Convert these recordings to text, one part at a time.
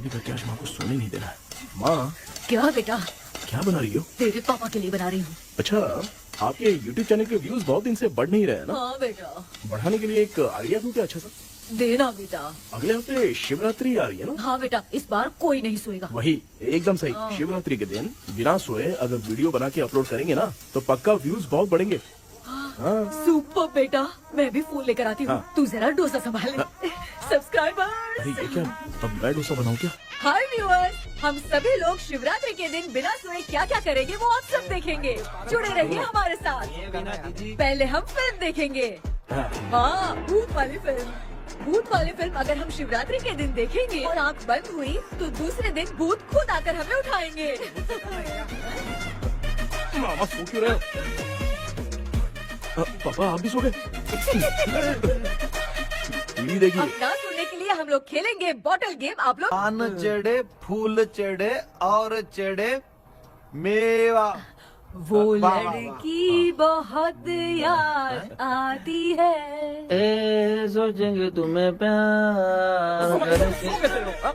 भी करके आज माँ को सोने नहीं देना है। माँ क्या बेटा? क्या बना रही हो? तेरे पापा के लिए बना रही हूँ। अच्छा, आपके YouTube चैनल के व्यूज बहुत दिन से बढ़ नहीं रहे हैं ना? हाँ बेटा। बढ़ाने के लिए एक आइडिया दूं क्या अच्छा सा? देना बेटा। अगले हफ्ते शिवरात्रि आ रही है ना? हाँ बेटा, इस बार कोई नहीं सोएगा। वही एकदम सही। शिवरात्रि के दिन बिना सोए अगर वीडियो बना के अपलोड करेंगे ना तो पक्का व्यूज बहुत बढ़ेंगे। हाँ। सुपर बेटा, मैं भी फोन लेकर आती हूँ। हाँ। तू जरा डोसा संभाल ले। सब्सक्राइबर। अरे ये क्या, अब मैं डोसा बनाऊं क्या? हाय व्यूअर्स, हम सभी लोग शिवरात्रि के दिन बिना सोए क्या क्या करेंगे वो आप सब देखेंगे। जुड़े रहिए हमारे साथ। पहले हम फिल्म देखेंगे। हाँ, भूत वाली फिल्म। भूत वाली फिल्म अगर हम शिवरात्रि के दिन देखेंगे और आंख बंद हुई तो दूसरे दिन भूत खुद आकर हमें उठाएंगे। मामा सो क्यों रहे हो? पापा आप भी सो गए? टीवी देखिए। अब ना सोने के लिए हम लोग खेलेंगे बॉटल गेम। आप लोग पान चढ़े, फूल चढ़े और चढ़े मेवा। वो लड़की बहुत याद आती है। सोचेंगे तुम्हें प्यार करके।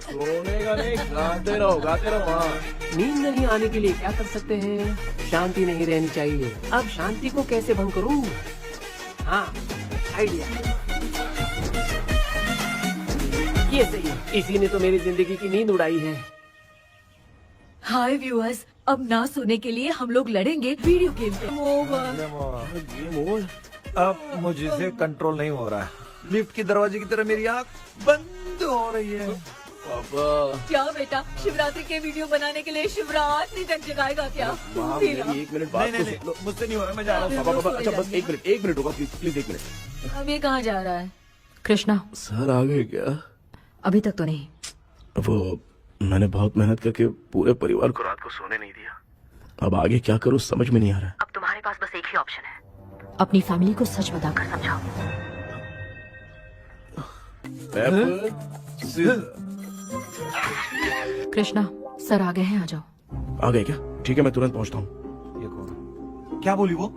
सोने का नहीं, गाते रहो हाँ। नींद नहीं आने के लिए क्या कर सकते हैं? शांति नहीं रहनी चाहिए। अब शांति को कैसे भंग करूं? हाँ, आइडिया। ये सही है। इसी ने तो मेरी जिंदगी की नींद उड़ाई है। हाय व्यूअर्स, अब ना सोने के लिए हम लोग लड़ेंगे वीडियो गेम पे। Game over. अब मुझसे कंट्रोल नहीं हो रहा है। लिफ्ट की दरवाजे की तरह मेरी आँख बंद हो रही है। पापा क्या बेटा, शिवरात्रि के वीडियो बनाने के लिए शिवरात्रि तक जगाएगा क्या? माँ तेरा। मेरी 1 मिनट बात तो नहीं सुन लो। मुझसे नहीं हो रहा, मैं जा रहा हूँ। पापा पापा अच्छा बस 1 मिनट होगा प्लीज 1 मिनट। अब ये कहाँ जा रहा है? कृष्णा, सर आ गए क्या? अभी तक तो नहीं। वो मैंने बहुत मेहनत करके पूरे परिवार को रात को सोने नहीं दिया। अब आगे क्या करूँ समझ में नहीं आ रहा है। अब तुम्हारे पास बस एक ही ऑप्शन है, अपनी फैमिली को सच बताकर समझाओ। कृष्णा, सर आ गए हैं, आ जाओ। आ गए क्या? ठीक है मैं तुरंत पहुंचता हूँ। ये कौन? क्या बोली वो?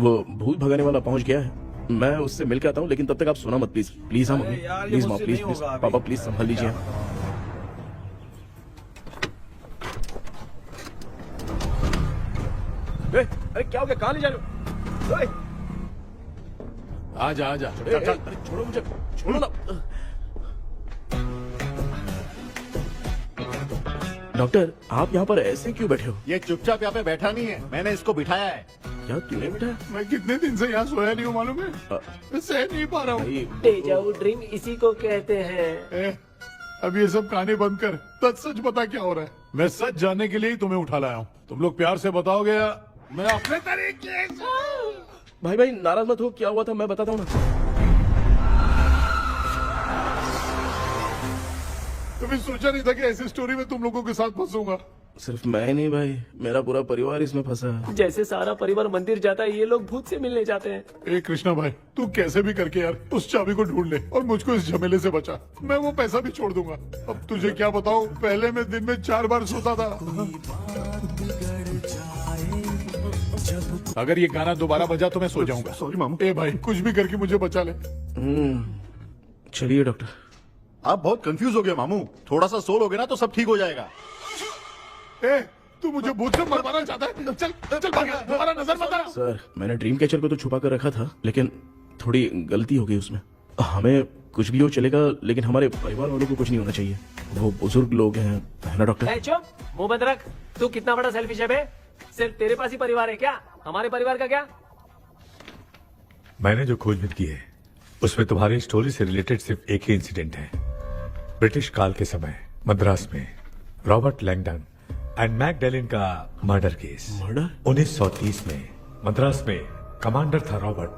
वो भूत भगाने वाला पहुंच गया है, मैं उससे मिल के आता हूँ, लेकिन तब तक आप सोना मत प्लीज। प्लीज हाँ मम्मी, अरे यार, ये प्लीज माँ मुझसे प्लीज नहीं प्लीज होगा अभी। पापा प्लीज संभाल लीजिए। अरे क्या हो गया, कहाँ ले जा रहे हो? आजा आजा चल चल, अरे छोड़ो मुझे, छोड़ो ना। डॉक्टर आप यहाँ पर ऐसे क्यों बैठे हो? ये चुपचाप यहाँ पे बैठा नहीं है, मैंने इसको बिठाया है। क्या तूने बैठा? मैं कितने दिन से यहाँ सोया नहीं हूँ मालूम है, मैं सह नहीं पा रहा हूँ। डेजाऊ ड्रीम इसी को कहते हैं। अब ये सब कहानी बंद कर, सच बता क्या हो रहा है। मैं सच जानने के लिए ही तुम्हें उठा लाया हूँ। तुम लोग प्यार से बताओगे या मैं अपने तरीके से? भाई नाराज मत हो, क्या हुआ था मैं बताता हूँ ना। कभी सोचा नहीं था कि ऐसी स्टोरी में तुम लोगों के साथ फंसूंगा। सिर्फ मैं ही नहीं भाई, मेरा पूरा परिवार इसमें फंसा है। जैसे सारा परिवार मंदिर जाता है, ये लोग भूत से मिलने जाते हैं। ए कृष्णा भाई, तू कैसे भी करके यार उस चाबी को ढूंढ ले और मुझको इस झमेले से बचा। मैं वो पैसा भी छोड़ दूंगा। अब तुझे क्या बताऊं, पहले मैं दिन में 4 बार सोता था। अगर ये गाना दोबारा बजा तो मैं सो जाऊंगा। सॉरी मामू। ए भाई कुछ भी करके मुझे बचा ले। चलिए डॉक्टर। आप बहुत कंफ्यूज हो गए मामू, थोड़ा सा सो लोगे ना तो सब ठीक हो जाएगा। ए तू मुझे भूत से मरवाना चाहता है? चल चल भाग, दोबारा नजर मत आना। सर मैंने ड्रीम कैचर को तो छुपा कर रखा था, लेकिन थोड़ी गलती हो गई उसमें। हमें कुछ भी हो चलेगा, लेकिन हमारे परिवार वालों को कुछ नहीं होना चाहिए। वो बुजुर्ग लोग हैं, है ना डॉक्टर? चुप, मुंह बंद रख। तू कितना बड़ा सेल्फिश है बे? सिर्फ तेरे पास ही परिवार है क्या? हमारे परिवार का क्या? मैंने जो खोजबीन की है उसमें तुम्हारी स्टोरी से रिलेटेड सिर्फ एक ही इंसिडेंट है। ब्रिटिश काल के समय मद्रास में रॉबर्ट लैंगडन एंड मैकडैलिन का मर्डर केस। मर्डर? 1930 में मद्रास में कमांडर था रॉबर्ट,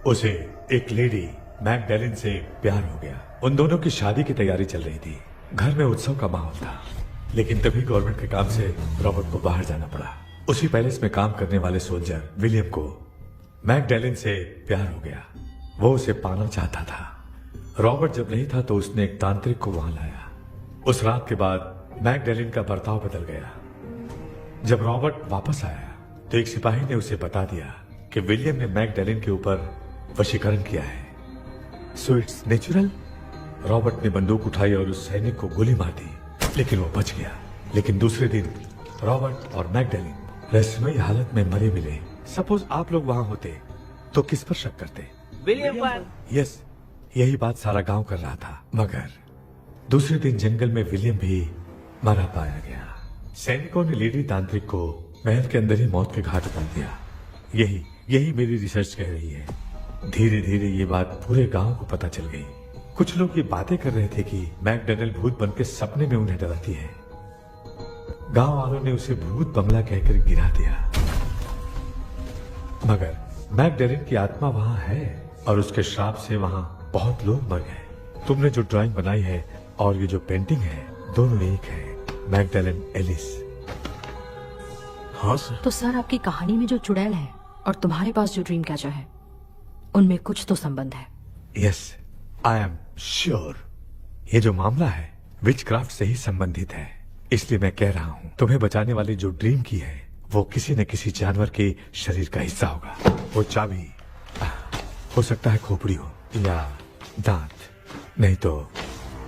उसे एक लेडी मैकडैलिन से प्यार हो गया। उन दोनों की शादी की तैयारी चल रही थी, घर में उत्सव का माहौल था, लेकिन तभी गवर्नमेंट के काम से रॉबर्ट को बाहर जाना पड़ा। उसी पैलेस में काम करने वाले सोल्जर विलियम को मैकडैलिन से प्यार हो गया, वो उसे पाना चाहता था। रॉबर्ट जब नहीं था तो उसने एक तांत्रिक को वहां लाया। उस रात के बाद मैकडैलिन का बर्ताव बदल गया। जब रॉबर्ट वापस आया तो एक सिपाही ने उसे बता दिया कि विलियम ने मैकडैलिन के ऊपर वशीकरण किया है। So it's natural. रॉबर्ट ने बंदूक उठाई और उस सैनिक को गोली मार दी। लेकिन वो बच गया। लेकिन दूसरे दिन रॉबर्ट और मैगडेलिन रहस्यमयी हालत में मरे मिले। सपोज आप लोग वहां होते तो किस पर शक करते? विलियम पर। यस, यही बात सारा गांव कर रहा था। मगर दूसरे दिन जंगल में विलियम भी मरा पाया गया। सैनिकों ने लेडी तांत्रिक को महल के अंदर ही मौत के घाट उतार दिया। यही मेरी रिसर्च कह रही है। धीरे धीरे ये बात पूरे गांव को पता चल गई। कुछ लोग ये बातें कर रहे थे कि मैकडर्नल भूत बनके सपने में उन्हें डराती है। गांव वालों ने उसे भूत बंगला कहकर गिरा दिया। मगर मैकडर्नल की आत्मा वहां है और उसके श्राप से वहां बहुत लोग मर गए। तुमने जो ड्राइंग बनाई है और ये जो पेंटिंग है, दोनों एक है। Magdalene Ellis. हाँ सर। तो सर, आपकी कहानी में जो चुड़ैल है और तुम्हारे पास जो ड्रीम कैचर है, उनमें कुछ तो संबंध है। Yes, I am sure. ये जो मामला है विचक्राफ्ट से ही संबंधित है। इसलिए मैं कह रहा हूँ, तुम्हें बचाने वाली जो ड्रीम की है वो किसी न किसी जानवर के शरीर का हिस्सा होगा। वो चाबी हो सकता है खोपड़ी हो या दांत, नहीं तो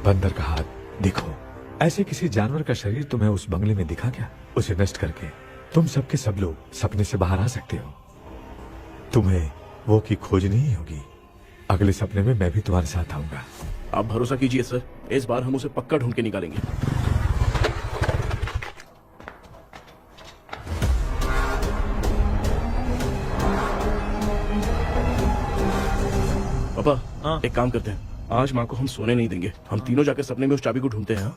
बंदर का हाथ। देखो, ऐसे किसी जानवर का शरीर तुम्हें उस बंगले में दिखा क्या? उसे नष्ट करके तुम सबके सब लोग सपने से बाहर आ सकते हो। तुम्हें वो की खोजनी ही होगी। अगले सपने में मैं भी तुम्हारे साथ आऊंगा। आप भरोसा कीजिए सर, इस बार हम उसे पक्का ढूंढ के निकालेंगे। पापा, एक काम करते हैं, आज माँ को हम सोने नहीं देंगे। हम तीनों जाकर सपने में उस चाबी को ढूंढते हैं।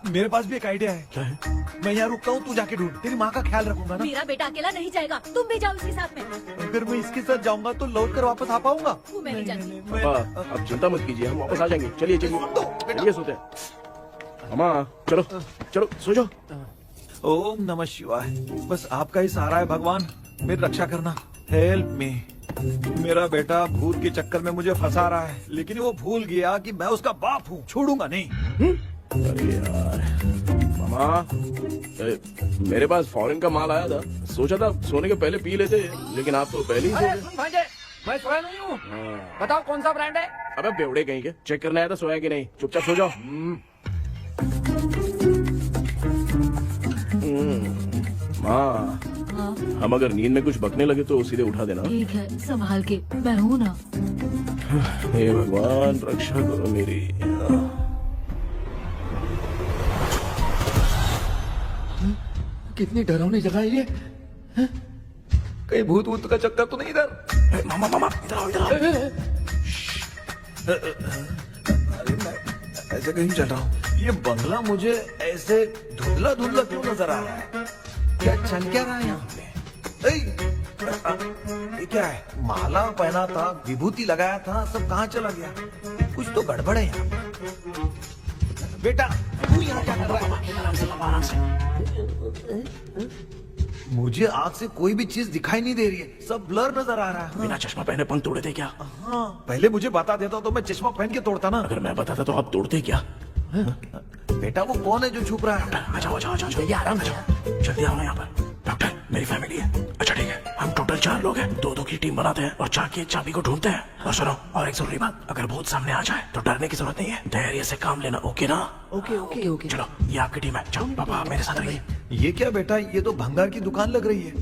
मेरे पास भी एक आइडिया है। क्या है? मैं यहाँ रुकता हूँ, तू जाके ढूंढ। तेरी माँ का ख्याल रखूंगा ना। मेरा बेटा अकेला नहीं जाएगा, तुम भी जाओ उसके साथ में। अगर मैं इसके साथ जाऊंगा तो लौट कर वापस आ पाऊंगा? वो मैं नहीं जानती। पापा, आप चिंता मत कीजिए, हम वापस आ जाएंगे। चलिए चलिए सोते हैं। मामा, चलो चलो सो जाओ। ओम नमः शिवाय। बस आपका ही सहारा है भगवान, मेरी रक्षा करना। Help me. मेरा बेटा भूत के चक्कर में मुझे फंसा रहा है, लेकिन वो भूल गया कि मैं उसका बाप हूँ। छोड़ूंगा नहीं। अरे यार मामा, मेरे पास फॉरेन का माल आया था, सोचा था सोने के पहले पी लेते, लेकिन आप तो पहले ही सो अरे गए। सुन भांजे, मैं सोया नहीं हूँ। बताओ कौन सा ब्रांड है? अबे बेवड़े कहीं के, चेक करना आया था सोया कि नहीं। चुपचाप सो जाओ। माँ, हम अगर नींद में कुछ बकने लगे तो सीधे उठा देना। ठीक है, संभाल के, मैं हूँ ना। हे भगवान, रक्षा करो मेरी। कितनी डरावनी जगह है ये। कहीं भूत वूत का चक्कर तो नहीं इधर? मामा मामा, इधर आओ, इधर आओ। अरे मैं ऐसे कहीं चल रहा हूँ। ये बंगला मुझे ऐसे धुंधला धुंधला क्यों नजर आ रहा है? क्या चल क्या रहा है यहाँ पे? ये क्या है? माला पहना था, विभूति लगाया था, सब कहाँ चला गया? कुछ तो गड़बड़ है यहाँ पे। बेटा, तू यहाँ क्या कर रहा है? आराम से। मुझे आँख से कोई भी चीज दिखाई नहीं दे रही है, सब ब्लर नजर आ रहा है। बिना चश्मा पहने पंख तोड़े थे क्या? हाँ, पहले मुझे बता देता तो मैं चश्मा पहन के तोड़ता ना। अगर मैं बताता तो आप तोड़ते क्या? बेटा, वो कौन है जो छुप रहा है? आ जाओ, आ जाओ, आ जाओ, आराम से जल्दी आओ ना यहाँ पर। डॉक्टर, मेरी फैमिली है। अच्छा ठीक है, हम टोटल 4 लोग हैं। 2-2 की टीम बनाते हैं और जाके चाबी को ढूंढते हैं। और सुनो, और एक जरूरी बात, अगर भूत सामने आ जाए तो डरने की जरूरत नहीं है, धैर्य से काम लेना। ओके ना? Okay okay okay. चलो, ये आपकी टीम है। जाओ पापा, आप मेरे साथ रहिए। ये क्या बेटा, ये तो भंगार की दुकान लग रही है।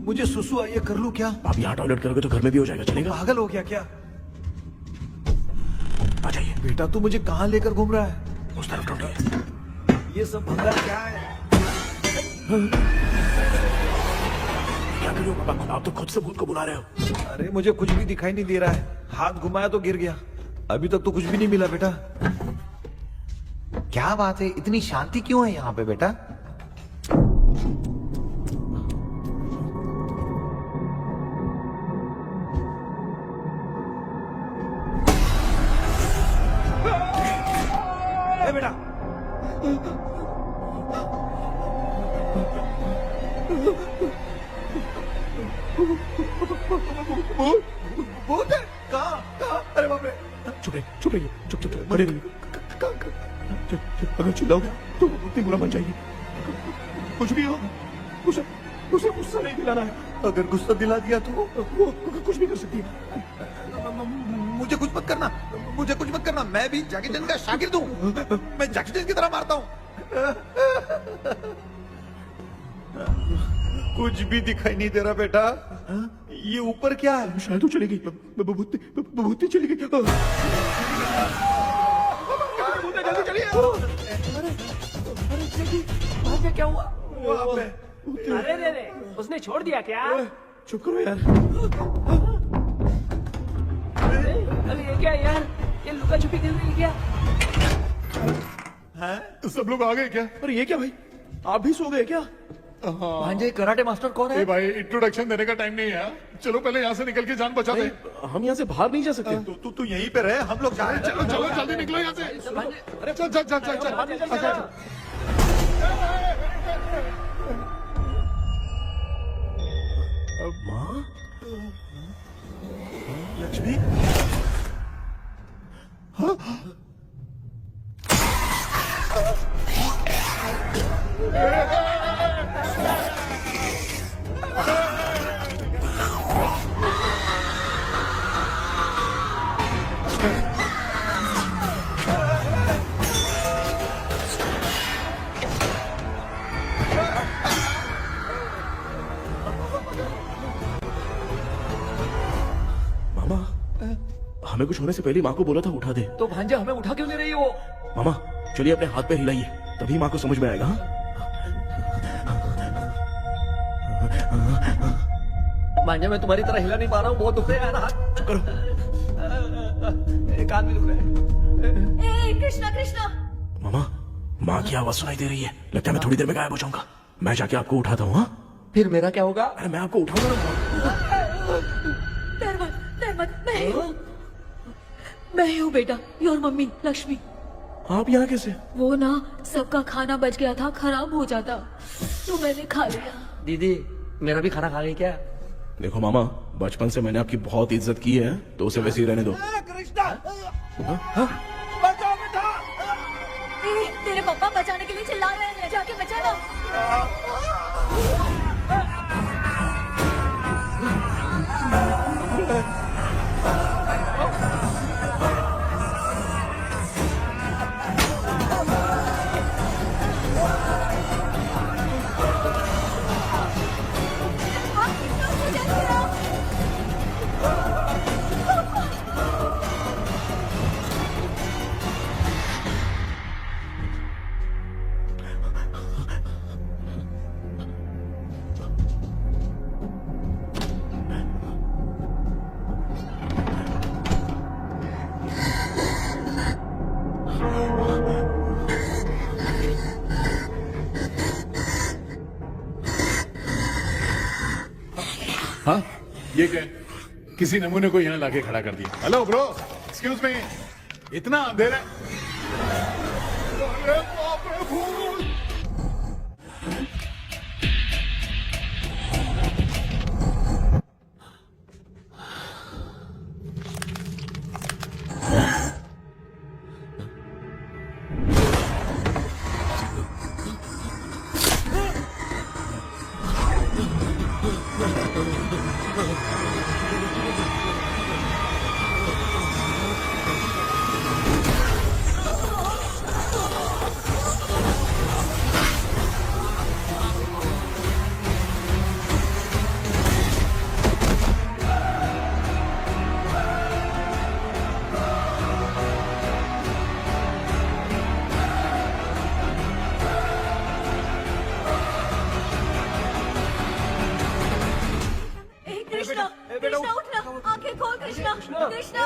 मुझे सुसु आई है, कर लूं क्या? आप यहाँ टॉयलेट करोगे तो घर में भी हो जाएगा, चलेगा? पागल हो गया क्या? आ जाइए। बेटा, तू मुझे कहाँ लेकर घूम रहा है? उस तरफ ढूंढिए। ये सब भंगार क्या है? क्या कर रहे हो पापा? आप तो खुद से भूत को बुला रहे हो। अरे मुझे कुछ भी दिखाई नहीं दे रहा है, हाथ घुमाया तो गिर गया। अभी तक तो कुछ भी नहीं मिला बेटा। क्या बात है, इतनी शांति क्यों है यहाँ पे बेटा? ए बेटा, भूत है? कहाँ कहाँ? अरे बाप रे! चुप रहिए, चुप रहिए, चुप चुप चुप, खड़े रहिए। अगर चिल्लाओगे तो इतनी बुरा बन जाएगी। कुछ भी हो, उसे गुस्सा नहीं दिलाना है। अगर गुस्सा दिला दिया तो वो कुछ भी कर सकती है। मुझे कुछ मत करना, मुझे कुछ मत करना। मैं भी जैकी चैन का शागिर्द हूँ। मैं जैकी चैन की तरह मारता हूँ। कुछ भी दिखाई नहीं दे रहा बेटा। ये ऊपर क्या है? शायद वो चली गई, भूती चली गई। जल्दी चलिए। भाग्य क्या हुआ? वहाँ पे। अरे रे रे, उसने छोड़ दिया क्या? चुप करो यार। अरे ये क्या यार, ये लुका छुपी खेल रही है क्या? सब लोग आ गए क्या? अरे ये क्या भाई, आप भी सो गए क्या? भांजे कराटे मास्टर कौन ए है? भाई, इंट्रोडक्शन देने का टाइम नहीं है। चलो पहले यहाँ से निकल के जान बचा दे। हम यहाँ से बाहर नहीं जा सकते। तू यहीं पे रहे, हम लोग जा रहे हैं। चलो चलो जल्दी निकलो यहाँ से। अरे चल चल चल चल चल। अच्छा, अच्छा। माँ, लक्ष्मी, मामा, हमें कुछ होने से पहले माँ को बोला था उठा दे। तो भांजा हमें उठा क्यों नहीं रही वो? मामा चलिए अपने हाथ पे हिलाइए, तभी माँ को समझ में आएगा। हाँ? भांजा मैं तुम्हारी तरह हिला नहीं पा रहा हूँ, बहुत दुख रहा है यार हाथ। करो। एक आदमी रुक रहा है। ए कृष्णा कृष्णा, मामा, माँ की आवाज सुनाई दे रही है, लगता है मैं थोड़ी देर में गायब हो जाऊंगा। मैं जाके आपको उठाता हूँ। हाँ? फिर मेरा क्या होगा? अरे मैं आपको उठाऊंगा ना। डर मत, मैं ही हूँ बेटा, योर मम्मी लक्ष्मी। आप यहाँ कैसे? वो ना सबका खाना बच गया था, खराब हो जाता तो मैंने खा लिया। दीदी मेरा भी खाना खा गई क्या? देखो मामा, बचपन से मैंने आपकी बहुत इज्जत की है, तो उसे वैसे ही रहने दो। तेरे पापा बचाने के लिए चिल्ला रहे हैं, जाके बचा लो। हाँ, ये क्या है? किसी नमूने को यहाँ लाके खड़ा कर दिया। हेलो ब्रो, एक्सक्यूज मी, इतना अंधेरा है। अरे बाप रे, भूत! कृष्णा, कृष्णा उठना, आंखें खोल कृष्णा, कृष्णा।